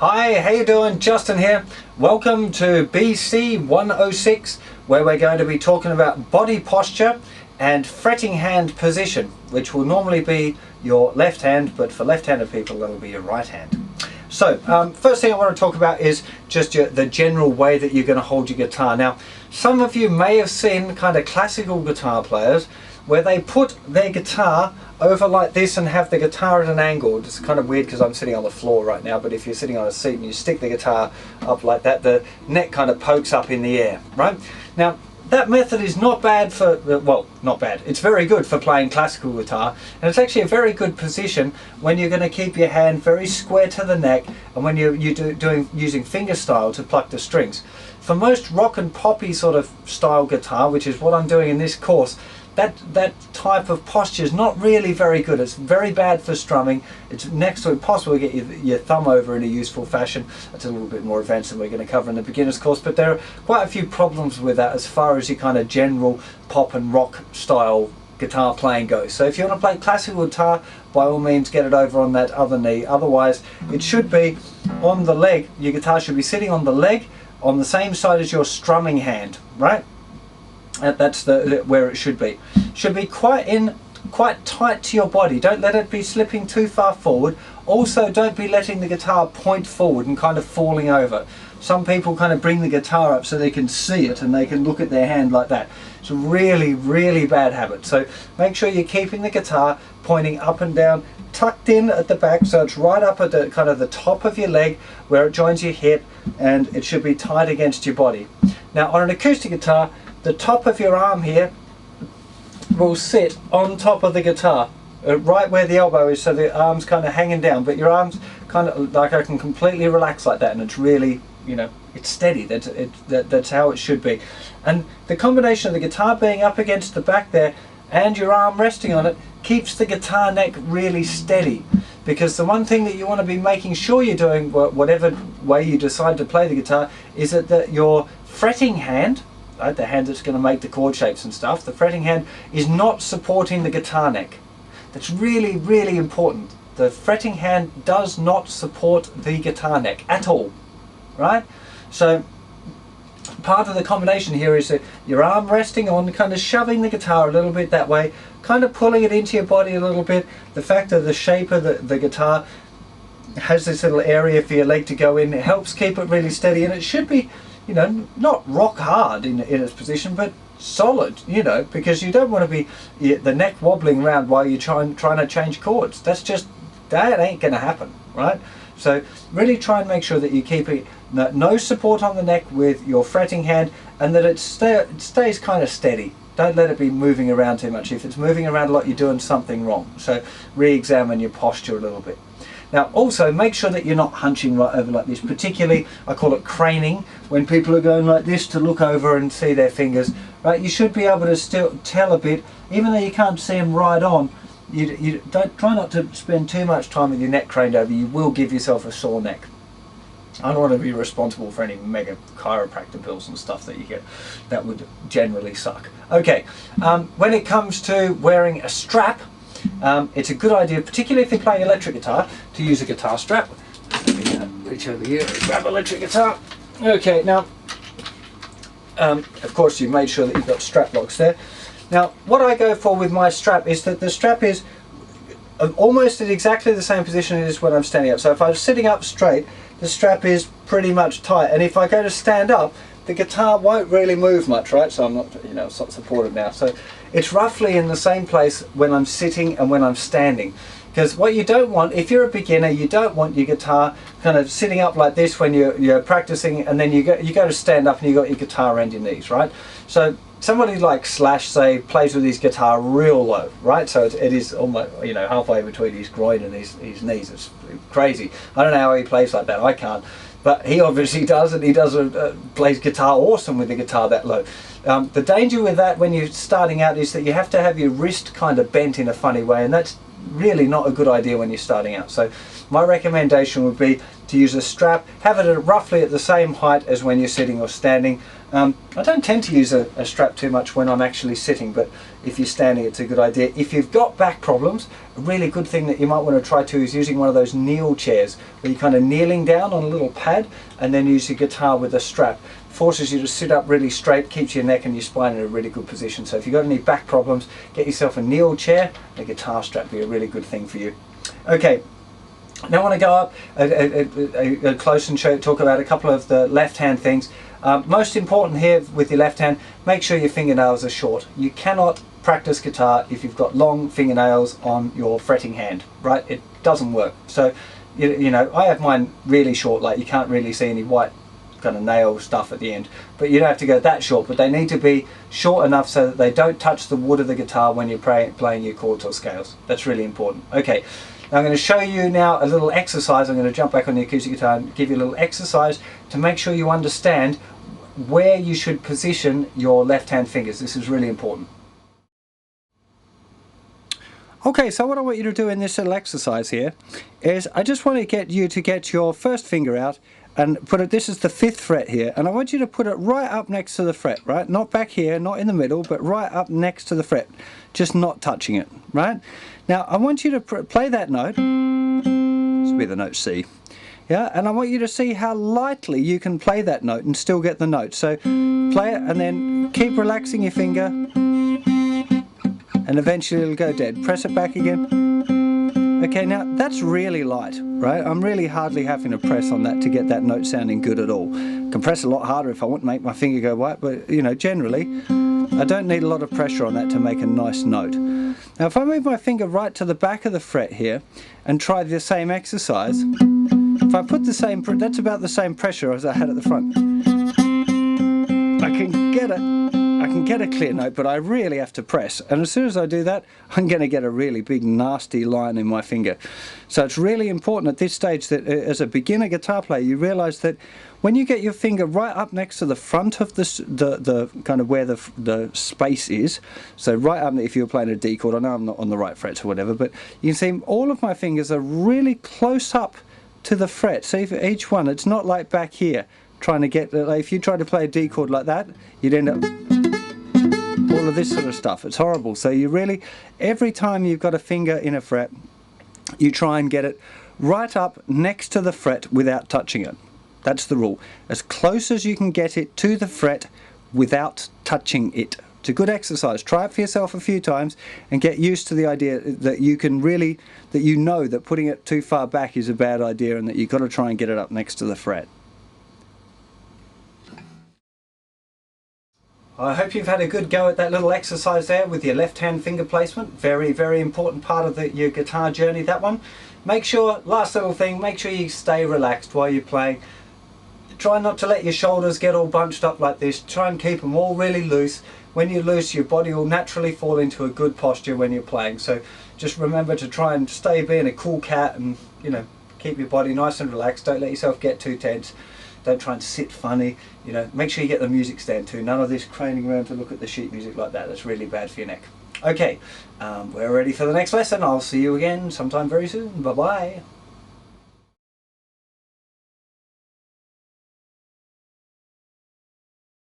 Hi, how you doing? Justin here. Welcome to BC-106, where we're going to be talking about body posture and fretting hand position, which will normally be your left hand, but for left-handed people that'll be your right hand. So first thing I want to talk about is just the general way that you're going to hold your guitar. Now, some of you may have seen kind of classical guitar players where they put their guitar over like this and have the guitar at an angle. It's kind of weird because I'm sitting on the floor right now, but if you're sitting on a seat and you stick the guitar up like that, the neck kind of pokes up in the air, right? Now, that method is not bad for, well, not bad, it's very good for playing classical guitar, and it's actually a very good position when you're going to keep your hand very square to the neck and when you're using finger style to pluck the strings. For most rock and poppy sort of style guitar, which is what I'm doing in this course, that type of posture is not really very good. It's very bad for strumming. It's next to impossible to get your thumb over in a useful fashion. That's a little bit more advanced than we're going to cover in the beginner's course, but there are quite a few problems with that as far as your kind of general pop and rock style guitar playing goes. So if you want to play classical guitar, by all means get it over on that other knee. Otherwise, it should be on the leg. Your guitar should be sitting on the leg on the same side as your strumming hand, right? That's where it should be. Should be quite tight to your body. Don't let it be slipping too far forward. Also, don't be letting the guitar point forward and kind of falling over. Some people kind of bring the guitar up so they can see it and they can look at their hand like that. It's a really, really bad habit. So make sure you're keeping the guitar pointing up and down, tucked in at the back, so it's right up at the kind of the top of your leg where it joins your hip, and it should be tight against your body. Now, on an acoustic guitar, the top of your arm here will sit on top of the guitar, right where the elbow is, so the arm's kind of hanging down, but your arm's kind of like I can completely relax like that, and it's really, you know, it's steady. That's how it should be. And the combination of the guitar being up against the back there and your arm resting on it keeps the guitar neck really steady, because the one thing that you want to be making sure you're doing, whatever way you decide to play the guitar, is that your fretting hand, right, the hand that's going to make the chord shapes and stuff, the fretting hand is not supporting the guitar neck. That's really, really important. The fretting hand does not support the guitar neck at all, right? So part of the combination here is that your arm resting on, kind of shoving the guitar a little bit that way, kind of pulling it into your body a little bit. The fact that the shape of the guitar has this little area for your leg to go in, it helps keep it really steady, and it should be, you know, not rock hard in its position, but solid, you know, because you don't want to be the neck wobbling around while you're trying to change chords. That ain't gonna happen, right? So really try and make sure that you keep it no support on the neck with your fretting hand, and that it stays kind of steady. Don't let it be moving around too much. If it's moving around a lot, you're doing something wrong. So re-examine your posture a little bit. Now also make sure that you're not hunching right over like this, particularly I call it craning, when people are going like this to look over and see their fingers, right? You should be able to still tell a bit, even though you can't see them right on. You try not to spend too much time with your neck craned over. You will give yourself a sore neck. I don't want to be responsible for any mega chiropractor bills and stuff that you get. That would generally suck. Okay, when it comes to wearing a strap, it's a good idea, particularly if you're playing electric guitar, to use a guitar strap. Let me reach over here and grab electric guitar. Okay, now, of course you've made sure that you've got strap locks there. Now, what I go for with my strap is that the strap is almost at exactly the same position as when I'm standing up. So if I'm sitting up straight, the strap is pretty much tight, and if I go to stand up, the guitar won't really move much, right? So I'm not, you know, it's not supported now. So it's roughly in the same place when I'm sitting and when I'm standing. Because what you don't want, if you're a beginner, you don't want your guitar kind of sitting up like this when you're practicing, and then you go to stand up and you got your guitar around your knees, right? So somebody like Slash, say, plays with his guitar real low, right? So it is almost, you know, halfway between his groin and his knees. It's crazy. I don't know how he plays like that. I can't. But he obviously does, and he plays guitar awesome with the guitar that low. The danger with that when you're starting out is that you have to have your wrist kind of bent in a funny way, and that's really not a good idea when you're starting out. So my recommendation would be to use a strap, have it at roughly at the same height as when you're sitting or standing. I don't tend to use a strap too much when I'm actually sitting, but if you're standing it's a good idea. If you've got back problems, a really good thing that you might want to try too is using one of those kneel chairs where you're kind of kneeling down on a little pad and then use your guitar with a strap. Forces you to sit up really straight, keeps your neck and your spine in a really good position. So if you've got any back problems, get yourself a kneel chair, and a guitar strap will be a really good thing for you. Okay, now I want to go up close and talk about a couple of the left hand things. Most important here with your left hand, make sure your fingernails are short. You cannot practice guitar if you've got long fingernails on your fretting hand, right? It doesn't work. So, you know, I have mine really short, like you can't really see any white kind of nail stuff at the end, but you don't have to go that short, but they need to be short enough so that they don't touch the wood of the guitar when you're playing your chords or scales. That's really important. Okay, now I'm going to show you now a little exercise. I'm going to jump back on the acoustic guitar and give you a little exercise to make sure you understand where you should position your left hand fingers. This is really important. Okay, so what I want you to do in this little exercise here is I just want to get you to get your first finger out and put it, this is the 5th fret here, and I want you to put it right up next to the fret, right? Not back here, not in the middle, but right up next to the fret, just not touching it, right? Now I want you to play that note. This will be the note C. Yeah, and I want you to see how lightly you can play that note and still get the note. So play it and then keep relaxing your finger, and eventually it'll go dead. Press it back again. Okay, now that's really light, right? I'm really hardly having to press on that to get that note sounding good at all. I can press a lot harder if I want to make my finger go white, but you know, generally I don't need a lot of pressure on that to make a nice note. Now if I move my finger right to the back of the fret here and try the same exercise, if I put the same, that's about the same pressure as I had at the front. I can get a clear note, but I really have to press, and as soon as I do that I'm going to get a really big nasty line in my finger. So it's really important at this stage that as a beginner guitar player you realize that when you get your finger right up next to the front of the kind of where the space is, so right up, if you're playing a D chord, I know I'm not on the right frets or whatever, but you can see all of my fingers are really close up to the fret. See, for each one, it's not like back here trying to get, like if you try to play a D chord like that, you'd end up all of this sort of stuff. It's horrible. So you really, every time you've got a finger in a fret, you try and get it right up next to the fret without touching it. That's the rule. As close as you can get it to the fret without touching it. It's a good exercise. Try it for yourself a few times and get used to the idea that you can really, that you know that putting it too far back is a bad idea and that you've got to try and get it up next to the fret. I hope you've had a good go at that little exercise there with your left hand finger placement. Very, very important part of your guitar journey, that one. Make sure, last little thing, make sure you stay relaxed while you're playing. Try not to let your shoulders get all bunched up like this. Try and keep them all really loose. When you're loose, your body will naturally fall into a good posture when you're playing. So just remember to try and stay being a cool cat and, you know, keep your body nice and relaxed. Don't let yourself get too tense. Don't try and sit funny, you know. Make sure you get the music stand too. None of this craning around to look at the sheet music like that. That's really bad for your neck. Okay, we're ready for the next lesson. I'll see you again sometime very soon. Bye-bye.